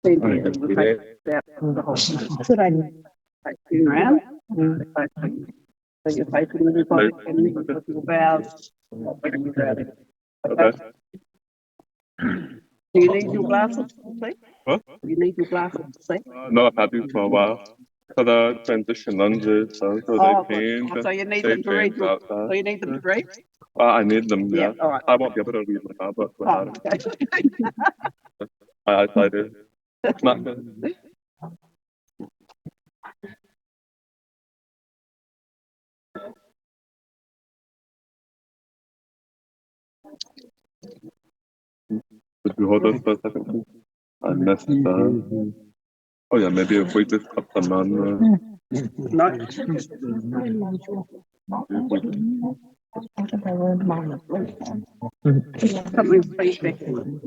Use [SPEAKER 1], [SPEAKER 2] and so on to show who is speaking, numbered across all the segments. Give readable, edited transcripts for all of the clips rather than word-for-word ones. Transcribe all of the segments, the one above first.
[SPEAKER 1] Good idea. Turn around. So you're facing everybody and you with your bows. Okay. Do you need your glasses to see?
[SPEAKER 2] What?
[SPEAKER 1] Do you need your glasses to see?
[SPEAKER 2] No, I've had these for a while. For the transition lenses, so they paint.
[SPEAKER 1] So you need them to read your, so you need them to read?
[SPEAKER 2] I need them, yeah.
[SPEAKER 1] All right.
[SPEAKER 2] I won't be able to read my tablet without it.
[SPEAKER 1] Okay.
[SPEAKER 2] My eyesight is not good. Could you hold those for a second, please? I missed oh yeah, maybe if we just cut them on.
[SPEAKER 1] No. Something's beeping.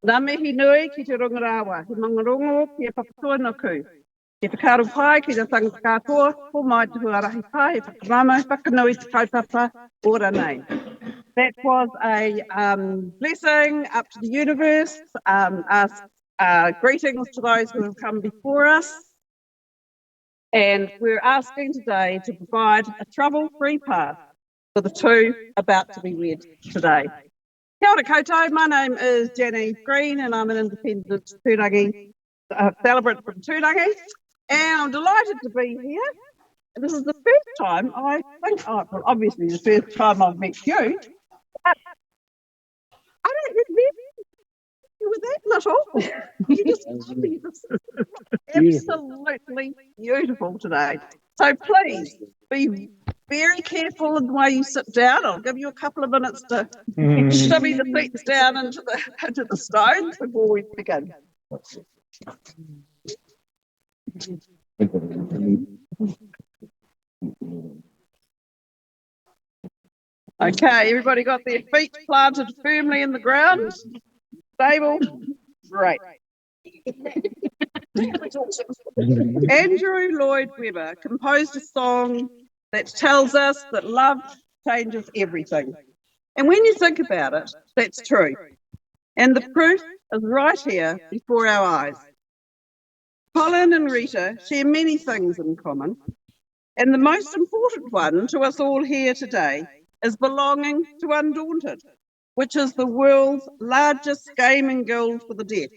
[SPEAKER 1] Nā mihi nui ki te rongorawa, he mangarongo ki e whakatua no ku. Ki te karu pai ki te tangata katoa, ko mai te huarahi pai, e whakamama, whakanui te kaupapa, ora nei. That was a blessing up to the universe, greetings to those who have come before us. And we're asking today to provide a trouble-free path for the two about to be wed today. Kia ora koutou, my name is Jenny Green and I'm an independent tūrangi celebrant from Tūrangi, and I'm delighted to be here. This is the first time I think, well, obviously the first time I've met you. But I don't remember you were that little. You just absolutely beautiful today. So please be very careful in the way you sit down. I'll give you a couple of minutes to shimmy the seats down into the stones before we begin. Okay, everybody got their feet planted firmly in the ground? Stable? Great. Andrew Lloyd Webber composed a song that tells us that love changes everything. And when you think about it, that's true. And the proof is right here before our eyes. Colin and Rita share many things in common. And the most important one to us all here today is belonging to Undaunted, which is the world's largest gaming guild for the deaf,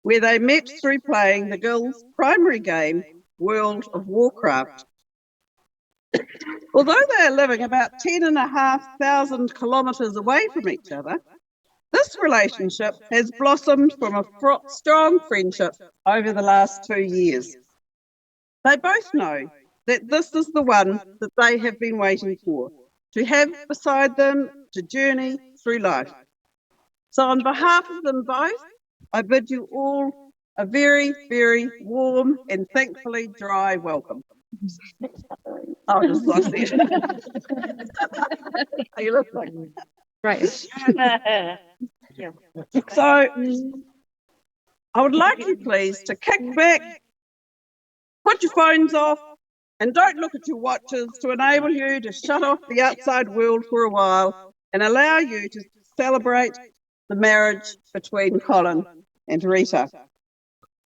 [SPEAKER 1] where they met through playing the guild's primary game, World of Warcraft. Although they are living about 10,500 kilometres away from each other, this relationship has blossomed from a strong friendship over the last 2 years. They both know that this is the one that they have been waiting for, to have beside them to journey through life. So on behalf of them both, I bid you all a very, very warm and thankfully dry welcome. Oh, just lost it. You look like right. So I would like you please to kick back, put your phones off, and don't look at your watches, to enable you to shut off the outside world for a while and allow you to celebrate the marriage between Colin and Rita.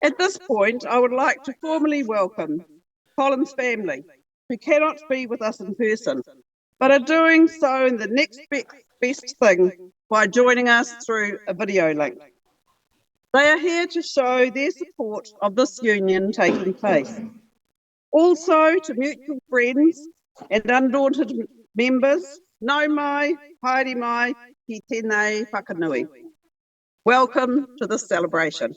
[SPEAKER 1] At this point, I would like to formally welcome Colin's family, who cannot be with us in person, but are doing so in the next best thing by joining us through a video link. They are here to show their support of this union taking place. Also to mutual friends and Undaunted members, nau mai, haere mai, ki tēnei whakanui. Welcome to this celebration.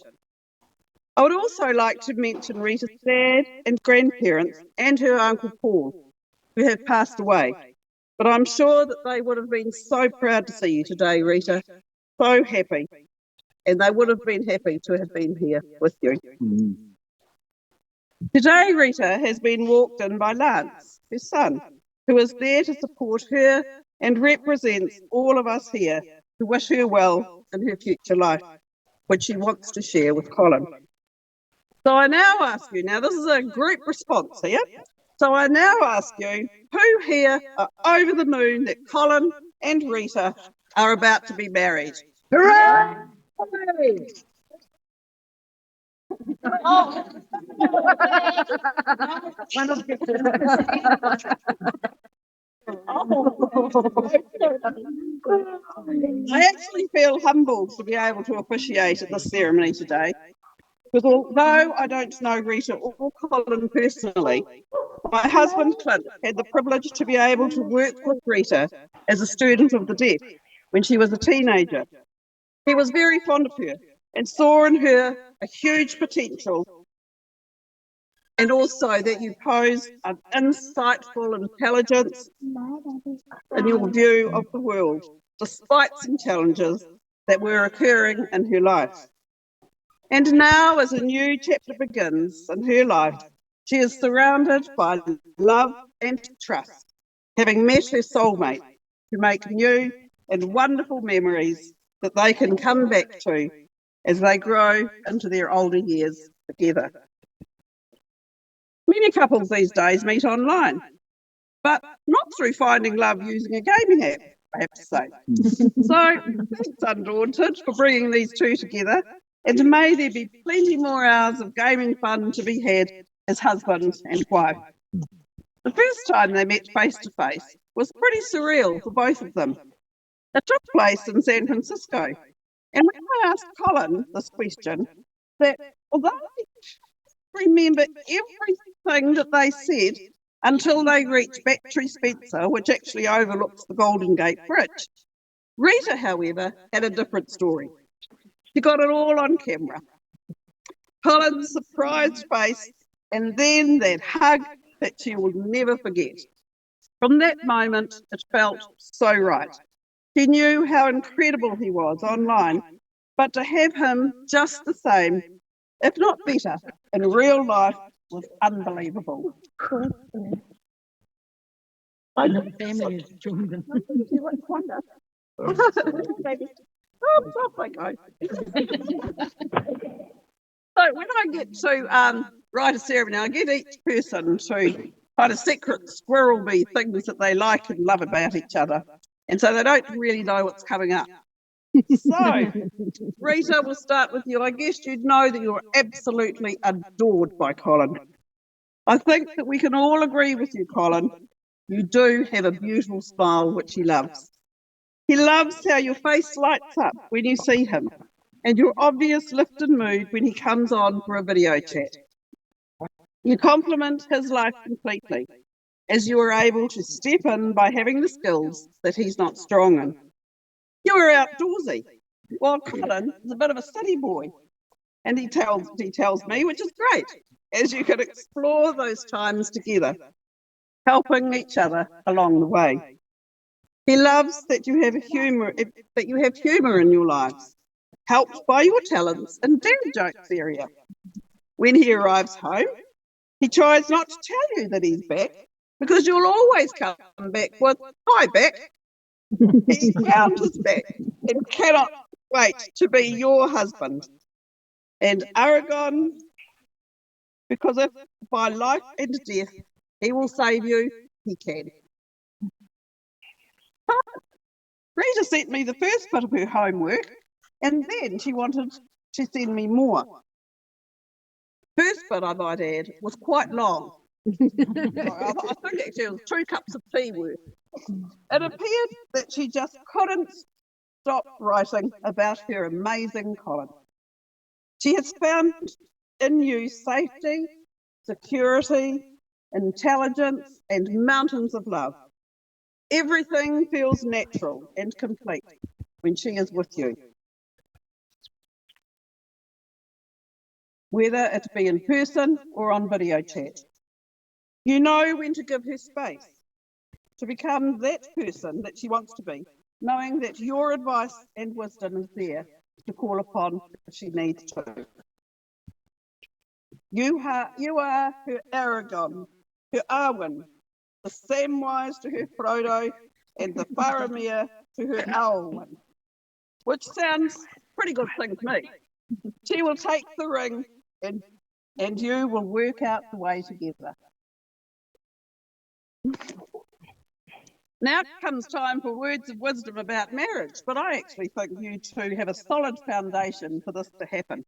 [SPEAKER 1] I would also like to mention Rita's dad and grandparents and her Uncle Paul, who have passed away. But I'm sure that they would have been so proud to see you today, Rita. So happy. And they would have been happy to have been here with you. Today, Rita has been walked in by Lance, her son, who is there to support her and represents all of us here to wish her well in her future life, which she wants to share with Colin. So I now ask you, now this is a group response here, so I now ask you, who here are over the moon that Colin and Rita are about to be married? Hooray! Oh. I actually feel humbled to be able to officiate at this ceremony today, because although I don't know Rita or Colin personally, my husband Clint had the privilege to be able to work with Rita as a student of the deaf when she was a teenager. He was very fond of her and saw in her a huge potential, and also that you pose an insightful intelligence in your view of the world, despite some challenges that were occurring in her life. And now, as a new chapter begins in her life, she is surrounded by love and trust, having met her soulmate, to make new and wonderful memories that they can come back to as they grow into their older years together. Many couples these days meet online, but not through finding love using a gaming app, I have to say. So thanks Undaunted for bringing these two together, and may there be plenty more hours of gaming fun to be had as husband and wife. The first time they met face to face was pretty surreal for both of them. that took place in San Francisco. And when I asked Colin this question, that although I remember everything that they said until they reached Battery Spencer, which actually overlooks the Golden Gate Bridge, Rita, however, had a different story. She got it all on camera. Colin's surprised face, and then that hug that she will never forget. From that moment, it felt so right. She knew how incredible he was online, but to have him just the same, if not better, in real life was unbelievable. I know family is joined them. So when I get to write a ceremony, I get each person to kind of secret squirrel me things that they like and love about each other. And so they don't really know what's coming up. So, Rita, we'll start with you. I guess you'd know that you're absolutely adored by Colin. I think that we can all agree with you, Colin. You do have a beautiful smile, which he loves. He loves how your face lights up when you see him, and your obvious lift in mood when he comes on for a video chat. You compliment his life completely, as you are able to step in by having the skills that he's not strong in. You are outdoorsy, while Colin is a bit of a city boy, and he tells me, which is great, as you can explore those times together, helping each other along the way. He loves that you have humour in your lives, helped by your talents in dad jokes area. When he arrives home, he tries not to tell you that he's back, because you'll always come back with, "Hi, back." He found his back and cannot wait to be your husband. And Aragon, because if by life and death he will save you, he can. Rita sent me the first bit of her homework, and then she wanted to send me more. First bit, I might add, was quite long. I think actually it was 2 cups of tea worth. It appeared that she just couldn't stop writing about her amazing Colin. She has found in you safety, security, intelligence, and mountains of love. Everything feels natural and complete when she is with you. Whether it be in person or on video chat. You know when to give her space, to become that person that she wants to be, knowing that your advice and wisdom is there to call upon if she needs to. You are her Aragon, her Arwen, the Samwise to her Frodo, and the Faramir to her Elwyn, which sounds pretty good thing to me. She will take the ring and you will work out the way together. Now comes time for words of wisdom about marriage, but I actually think you two have a solid foundation for this to happen.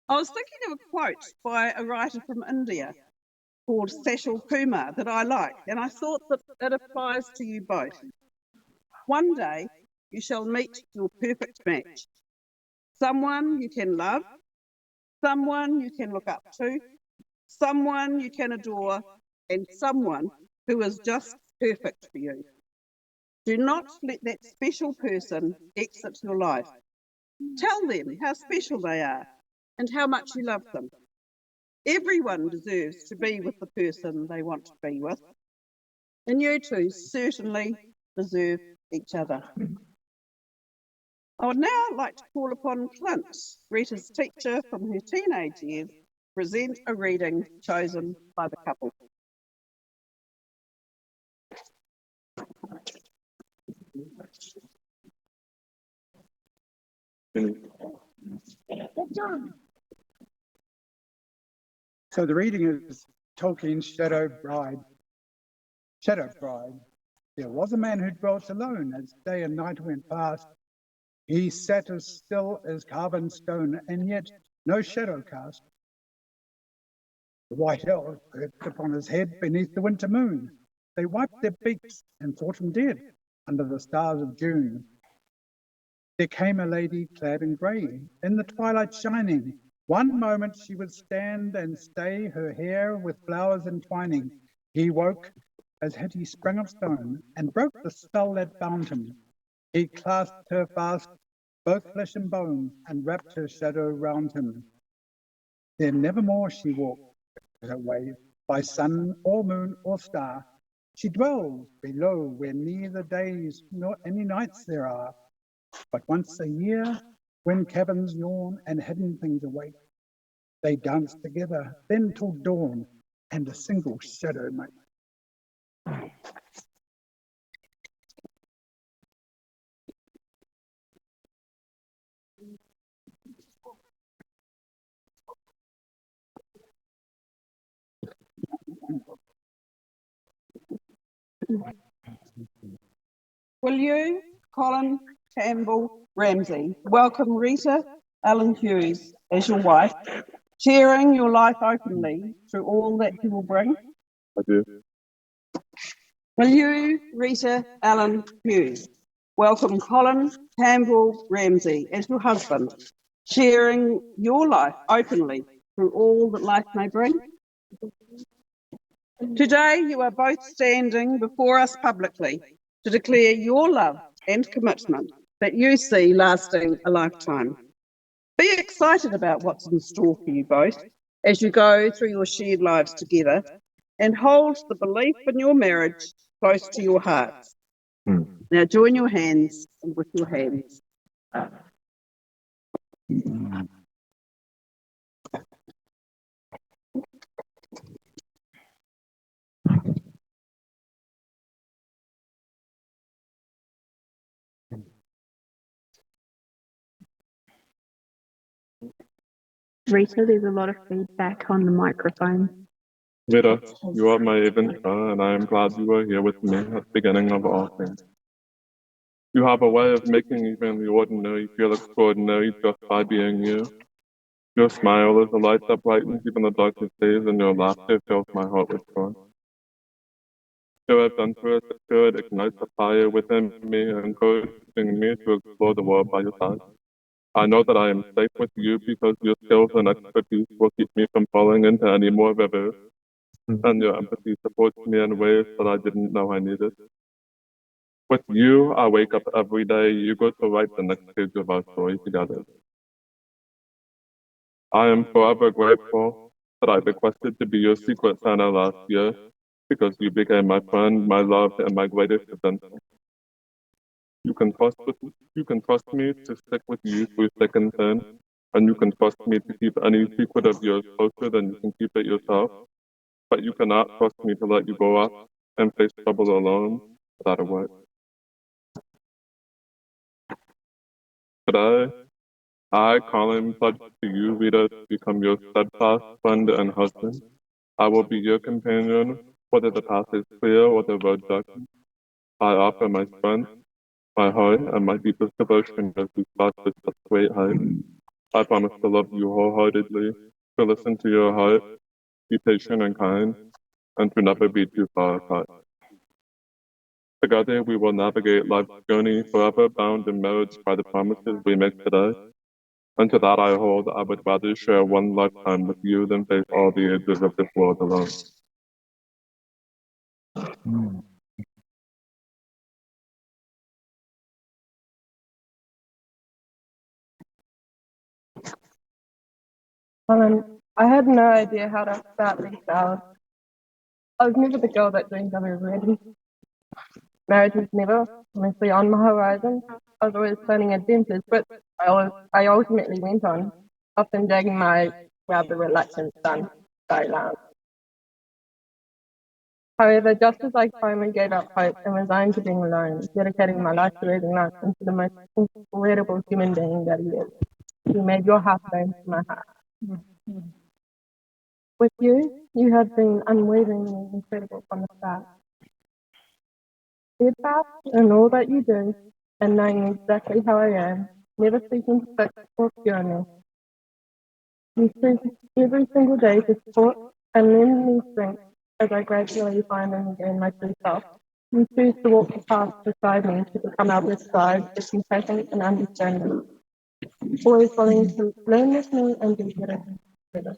[SPEAKER 1] I was thinking of a quote by a writer from India called Sashil Kumar that I like, and I thought that it applies to you both. One day you shall meet your perfect match. Someone you can love, someone you can look up to, someone you can adore, and someone who is just perfect for you. Do not let that special person exit your life. Tell them how special they are and how much you love them. Everyone deserves to be with the person they want to be with, and you two certainly deserve each other. I would now like to call upon Clint, Rita's teacher from her teenage years, to present a reading chosen by the couple.
[SPEAKER 3] So the reading is Tolkien's Shadow Bride. Shadow Bride. There was a man who dwelt alone as day and night went past. He sat as still as carven stone, and yet no shadow cast. The white elves perched upon his head beneath the winter moon. They wiped their beaks and thought him dead under the stars of June. There came a lady clad in grey, in the twilight shining. One moment she would stand and stay, her hair with flowers entwining. He woke as had he sprung of stone, and broke the spell that bound him. He clasped her fast, both flesh and bone, and wrapped her shadow round him. Then nevermore she walked her way, by sun or moon or star. She dwells below where neither days nor any nights there are. But once a year, when caverns yawn and hidden things awake, they dance together, then till dawn, and a single shadow make.
[SPEAKER 1] Will you, Colin Campbell Ramsey, welcome Rita Ellen Hughes as your wife, sharing your life openly through all that you will bring?
[SPEAKER 2] I do.
[SPEAKER 1] Will you, Rita Ellen Hughes, welcome Colin Campbell Ramsey as your husband, sharing your life openly through all that life may bring? Today, you are both standing before us publicly to declare your love and commitment that you see lasting a lifetime. Be excited about what's in store for you both as you go through your shared lives together, and hold the belief in your marriage close to your hearts. Now join your hands and with your hands.
[SPEAKER 4] Rita, there's a lot of feedback on the microphone.
[SPEAKER 2] Rita, you are my Evenstar, and I am glad you are here with me at the beginning of all things. You have a way of making even the ordinary feel extraordinary just by being you. Your smile is a light that brightens even the darkest days, and your laughter fills my heart with joy. Your adventurous spirit ignites a fire within me, encouraging me to explore the world by your side. I know that I am safe with you because your skills and expertise will keep me from falling into any more rivers, and your empathy supports me in ways that I didn't know I needed. With you, I wake up every day eager to write the next page of our story together. I am forever grateful that I requested to be your secret Santa last year, because you became my friend, my love, and my greatest adventure. You can trust me to stick with you through thick and thin, and you can trust me to keep any secret of yours closer than you can keep it yourself. But you cannot trust me to let you go up and face trouble alone without a word. Today, I, Colin, pledge to you, Rita, to become your steadfast friend and husband. I will be your companion, whether the path is clear or the road dark. I offer my strength, my heart, and my deepest devotion as we cross this great height. I promise to love you wholeheartedly, to listen to your heart, be patient and kind, and to never be too far apart. Together we will navigate life's journey, forever bound in marriage by the promises we make today. And to that I hold, I would rather share one lifetime with you than face all the ages of this world alone.
[SPEAKER 4] I had no idea how to start these hours. I was never the girl that dreamed of a wedding. Marriage was never honestly on my horizon. I was always planning adventures, but I ultimately went on, often dragging my rather reluctant son so long. However, just as I finally gave up hope and resigned to being alone, dedicating my life to raising Lance into the most incredible human being that he is, you made your heart home to my heart. With you, you have been unwaveringly incredible from the start. Steadfast in all that you do, and knowing exactly how I am, never seeking to fix or cure me. You choose every single day to support and lend me strength as I gradually find and regain my true self. You choose to walk the path beside me to become our best guide with compassion and understanding, always willing to learn with me and be better together.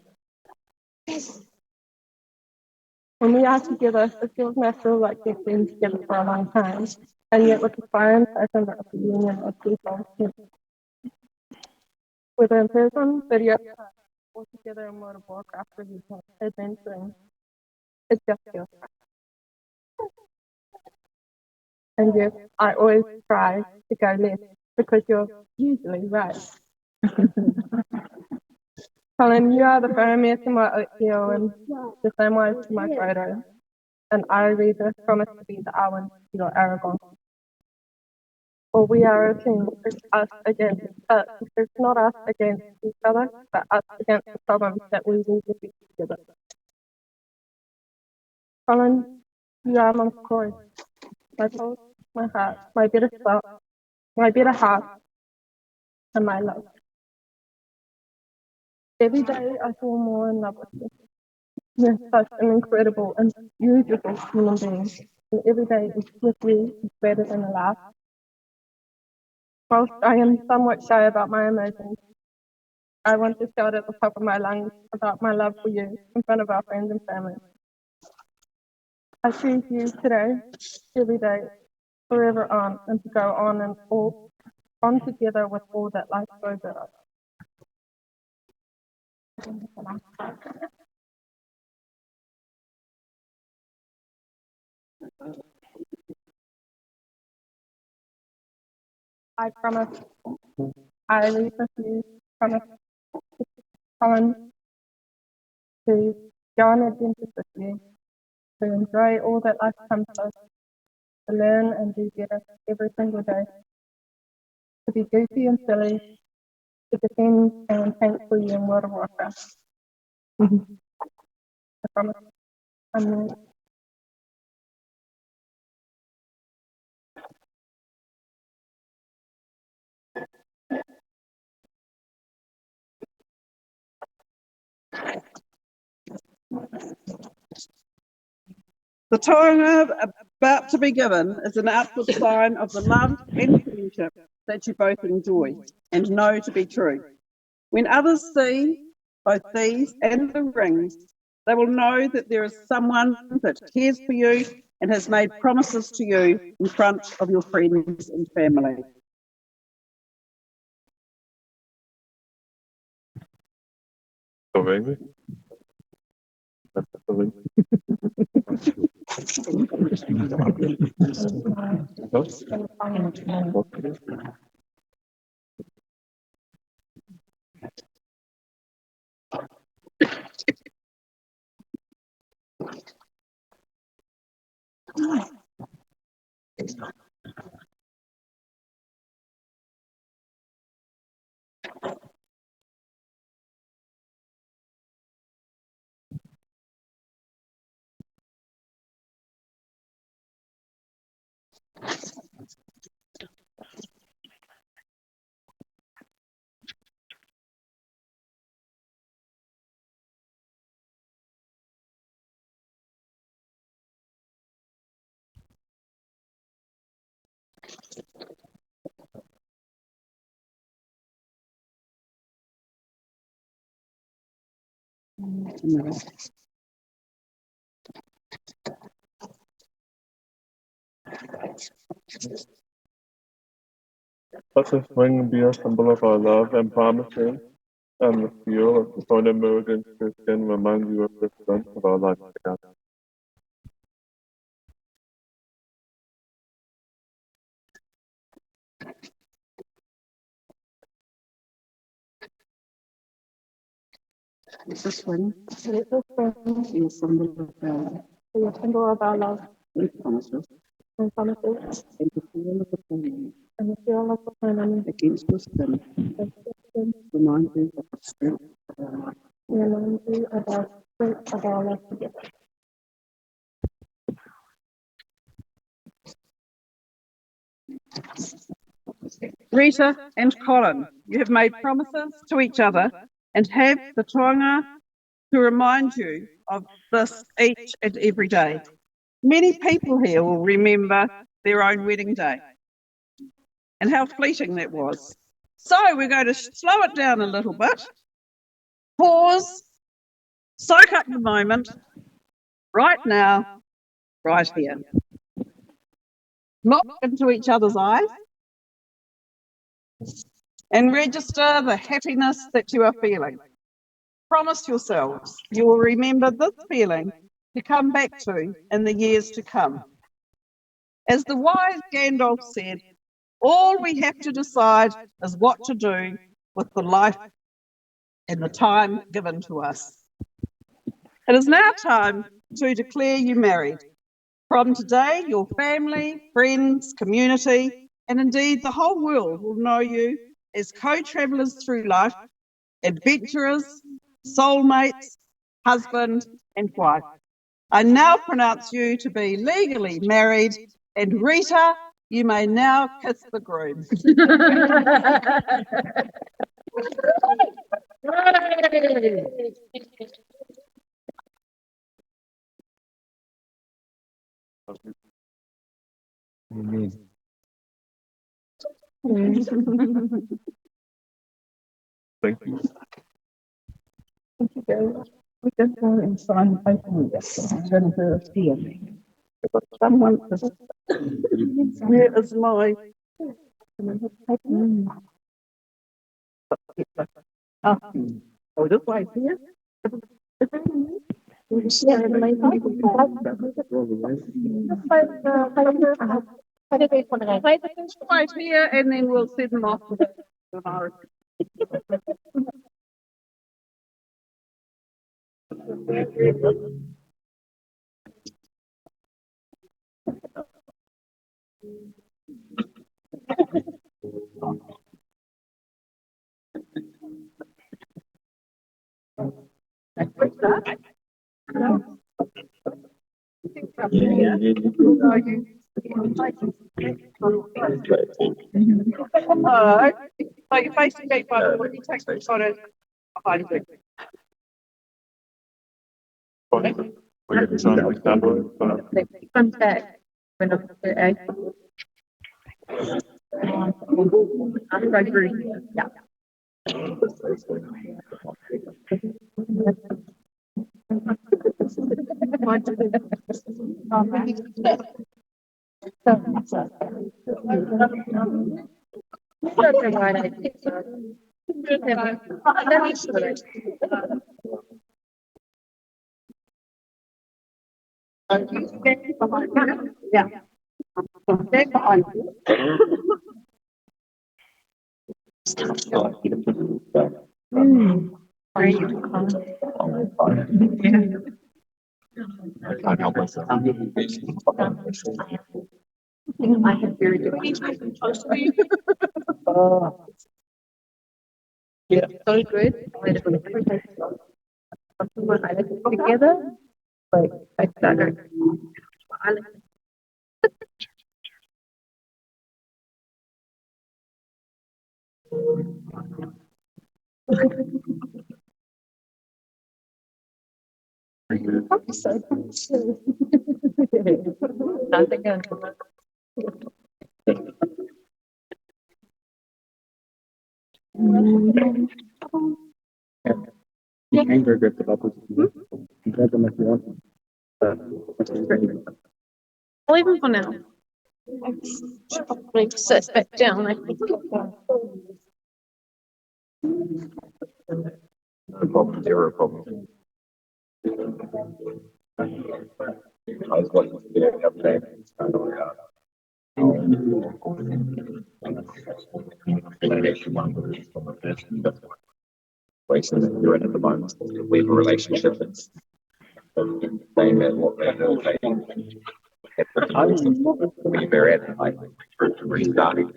[SPEAKER 4] When we are together, it feels natural like we've been together for a long time, and yet with the fire and passion of the union of people, whether in person, video, or together in World of Warcraft or adventuring, it just feels right. And yes, I always try to go left because you're usually right. Colin, you are the firmest in my oatmeal and the same way to my photo. And I, Rita, promise to be the Arwen to your Aragorn. For we are a team, it's us against it's not us against each other, but us against the problems that we need to fix together. Colin, you are my core, my pulse, my heart, my better self, my better half, and my love. Every day I fall more in love with you. You're such an incredible and beautiful human being. And every day is with you is better than a laugh. Whilst I am somewhat shy about my emotions, I want to shout at the top of my lungs about my love for you in front of our friends and family. I choose you today, every day, forever on, and to go on and all on together with all that life throws at us. I promise. I leave with you. Promise. Colin, to go on adventures with you, to enjoy all that life comes with, to learn and do better every single day, to be goofy and silly, to defend and tank for you in World of Warcraft. I promise.
[SPEAKER 1] The taonga about to be given is an outward sign of the love and friendship that you both enjoy and know to be true. When others see both these and the rings, they will know that there is someone that cares for you and has made promises to you in front of your friends and family.
[SPEAKER 2] The ring? That's the ring. Let this ring be a symbol of our love and promises, and the seal of the phone emergence Christian remind you of the strength of our life together.
[SPEAKER 1] This ring
[SPEAKER 4] Let this ring
[SPEAKER 1] be a symbol of our
[SPEAKER 4] be a symbol of our love
[SPEAKER 1] promises
[SPEAKER 4] and promises,
[SPEAKER 1] and the seal of the family
[SPEAKER 4] and the seal of the family
[SPEAKER 1] against your sin. Remind you of the strength of our life.
[SPEAKER 4] remind you of our strength of our love together.
[SPEAKER 1] Rita and Colin, you have made promises to each other and have the taonga to remind you of this each and every day. Many people here will remember their own wedding day and how fleeting that was. So we're going to slow it down a little bit, pause, soak up the moment, right now, right here. Look into each other's eyes and register the happiness that you are feeling. Promise yourselves you will remember this feeling to come back to in the years to come. As the wise Gandalf said, all we have to decide is what to do with the life and the time given to us. It is now time to declare you married. From today, your family, friends, community, and indeed the whole world will know you as co-travellers through life, adventurers, soulmates, husband and wife. I now pronounce you to be legally married, and Rita, you may now kiss the groom.
[SPEAKER 2] Thank you.
[SPEAKER 1] We just go and sign the paperwork. Someone, where is my? Oh, this way here. Right here, and then we'll send them off to the so you're facing back, but when you take the photo behind you.
[SPEAKER 2] We're going to sign the tablet.
[SPEAKER 4] Comes back when I'm there. Yeah.
[SPEAKER 1] Yeah. Stay behind you.
[SPEAKER 5] I can't help myself.
[SPEAKER 4] I have very good.
[SPEAKER 5] Yeah.
[SPEAKER 4] So good. I like it together. Like I started. I like not again.
[SPEAKER 5] You can go grab the bubbles. You grab them if you want.
[SPEAKER 4] I'll leave them for now. Probably sit back down. I think.
[SPEAKER 5] No problem, zero problem. I was watching the video the other day. Situation that you're in at the moment. We have a relationship that's saying that what they're saying. When you're married, like restarting.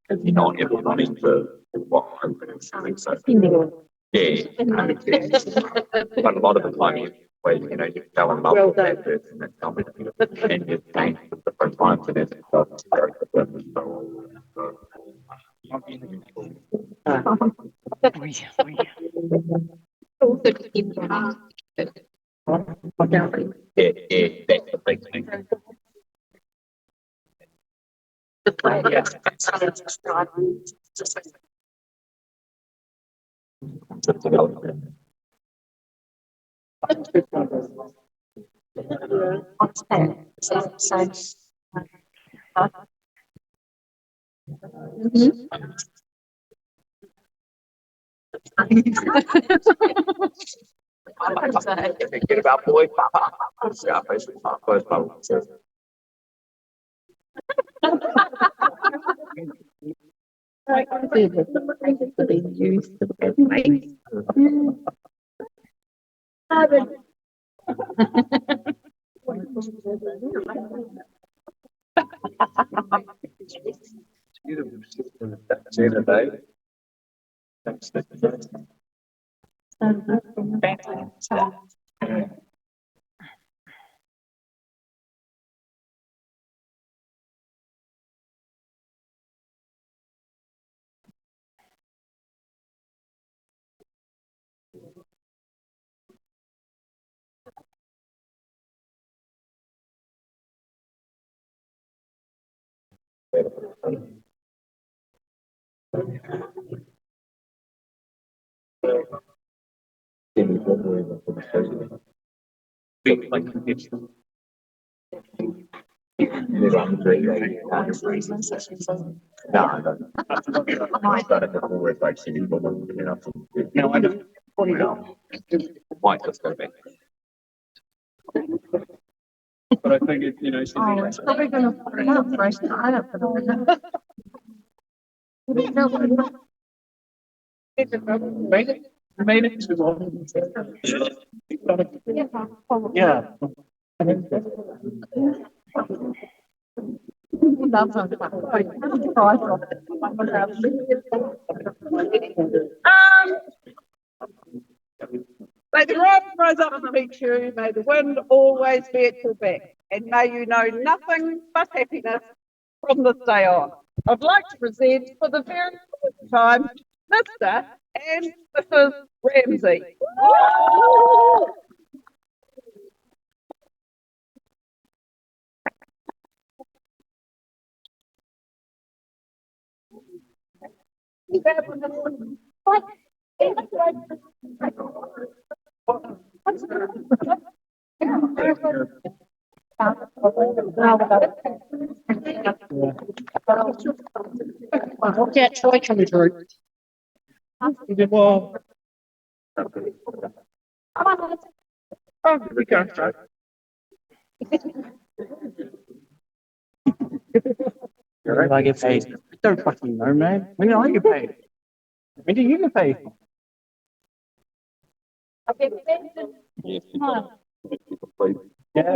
[SPEAKER 5] Because you're not ever running for what confidence. So yeah, but a lot of the time you know you fell in love with that person that's coming and you're paying for different times and it's yeah, that's the big thing.
[SPEAKER 6] What's that? So,
[SPEAKER 5] Get about boy. Yeah, basically my first bubble.
[SPEAKER 6] to be used to the place.
[SPEAKER 5] See you today.
[SPEAKER 2] But I think it, you know, she
[SPEAKER 6] Oh, it's probably going to put it up for us. I don't know.
[SPEAKER 2] made it to yeah.
[SPEAKER 1] May the road rise up and meet you, may the wind always be at your back, and may you know nothing but happiness from this day on. I'd like to present for the very first time Mr. and Mrs. Ramsey.
[SPEAKER 7] What's that toy coming through? He did well. Oh, we go. When do I get paid? I don't fucking know, man. When do I get paid? When do you get paid? Yeah.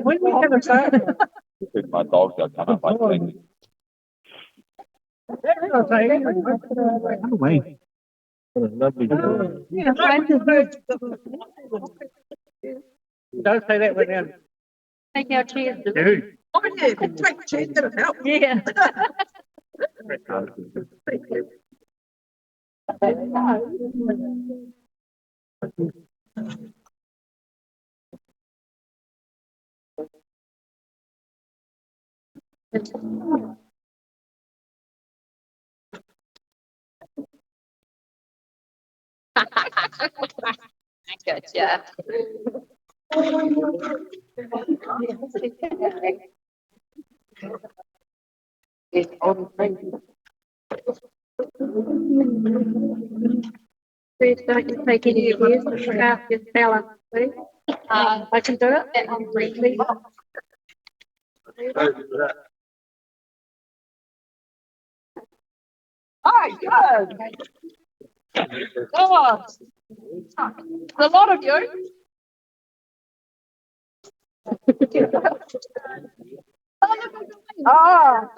[SPEAKER 7] When we have a time?
[SPEAKER 5] My dog got kind of like thing.
[SPEAKER 7] No way.
[SPEAKER 5] Lovely.
[SPEAKER 7] Don't say that right now.
[SPEAKER 6] Take our chairs.
[SPEAKER 7] Dude.
[SPEAKER 1] Oh, yeah, you can take the chance, that'll help.
[SPEAKER 6] Yeah. Gotcha. Please don't you take any of these without your balance, please. I can do it. That one briefly.
[SPEAKER 1] Hi, good. God. A lot of you. Ah.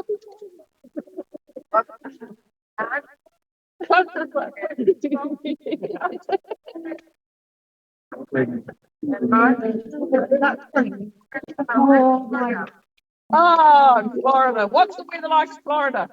[SPEAKER 1] Oh, Florida. What's the weather like in Florida?